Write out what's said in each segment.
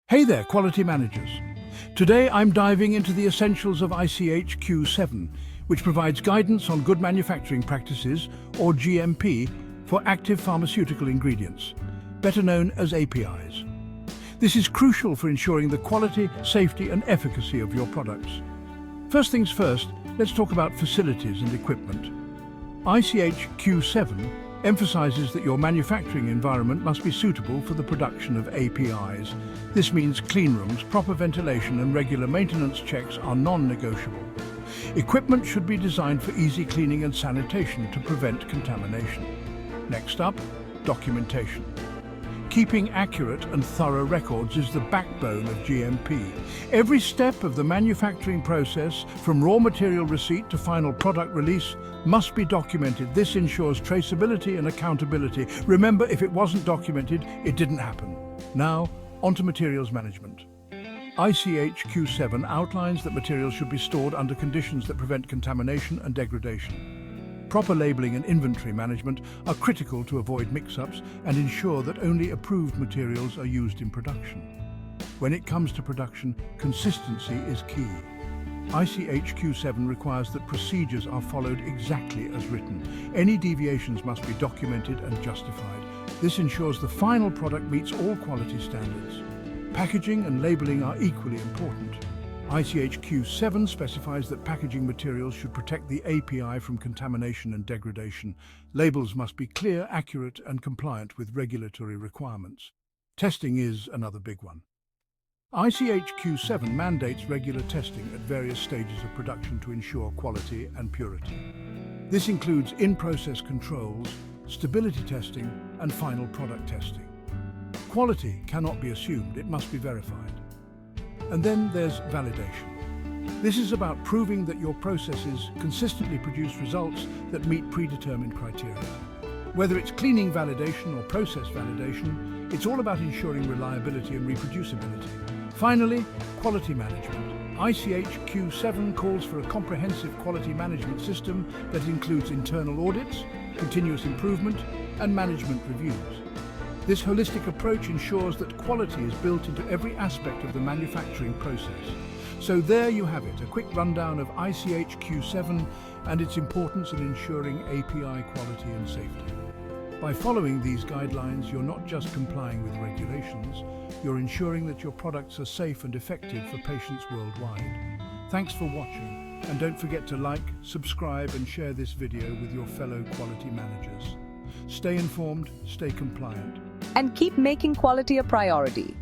Hey there, quality managers. Today I'm diving into the essentials of ICH Q7, which provides guidance on good manufacturing practices, or GMP, for active pharmaceutical ingredients, better known as APIs. This is crucial for ensuring the quality, safety and efficacy of your products. First things first, let's talk about facilities and equipment. ICH Q7 emphasizes that your manufacturing environment must be suitable for the production of APIs. This means clean rooms, proper ventilation and regular maintenance checks are non-negotiable. Equipment should be designed for easy cleaning and sanitation to prevent contamination. Next up, documentation. Keeping accurate and thorough records is the backbone of GMP. Every step of the manufacturing process, from raw material receipt to final product release, must be documented. This ensures traceability and accountability. Remember, if it wasn't documented, it didn't happen. Now, onto materials management. ICH Q7 outlines that materials should be stored under conditions that prevent contamination and degradation. Proper labeling and inventory management are critical to avoid mix-ups and ensure that only approved materials are used in production. When it comes to production, consistency is key. ICH Q7 requires that procedures are followed exactly as written. Any deviations must be documented and justified. This ensures the final product meets all quality standards. Packaging and labeling are equally important. ICH Q7 specifies that packaging materials should protect the API from contamination and degradation. Labels must be clear, accurate, and compliant with regulatory requirements. Testing is another big one. ICH Q7 mandates regular testing at various stages of production to ensure quality and purity. This includes in-process controls, stability testing, and final product testing. Quality cannot be assumed, it must be verified. And then there's validation. This is about proving that your processes consistently produce results that meet predetermined criteria. Whether it's cleaning validation or process validation, it's all about ensuring reliability and reproducibility. Finally, quality management. ICH Q7 calls for a comprehensive quality management system that includes internal audits, continuous improvement, and management reviews. This holistic approach ensures that quality is built into every aspect of the manufacturing process. So there you have it, a quick rundown of ICH Q7 and its importance in ensuring API quality and safety. By following these guidelines, you're not just complying with regulations, you're ensuring that your products are safe and effective for patients worldwide. Thanks for watching, and don't forget to like, subscribe and share this video with your fellow quality managers. Stay informed, stay compliant, and keep making quality a priority.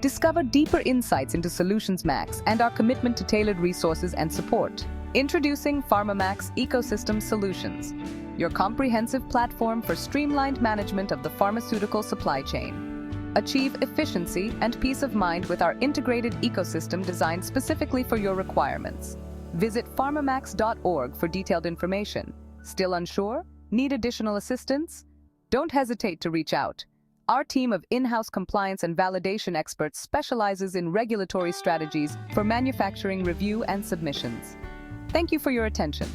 Discover deeper insights into Solutions Max and our commitment to tailored resources and support. Introducing PharmaMax Ecosystem Solutions, your comprehensive platform for streamlined management of the pharmaceutical supply chain. Achieve efficiency and peace of mind with our integrated ecosystem designed specifically for your requirements. Visit pharmamax.org for detailed information. Still unsure? Need additional assistance? Don't hesitate to reach out. Our team of in-house compliance and validation experts specializes in regulatory strategies for manufacturing review and submissions. Thank you for your attention.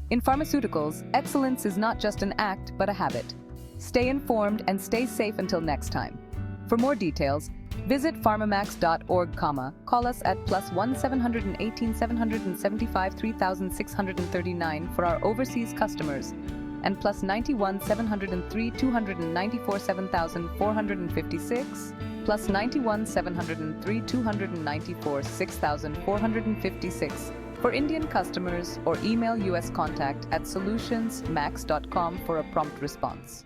In pharmaceuticals, excellence is not just an act, but a habit. Stay informed and stay safe until next time. For more details, visit pharmamax.org, call us at +1 718 775 3639 for our overseas customers, and +91 703 294 7456, +91 703 294 6456 for Indian customers, or email US contact@solutionsmax.com for a prompt response.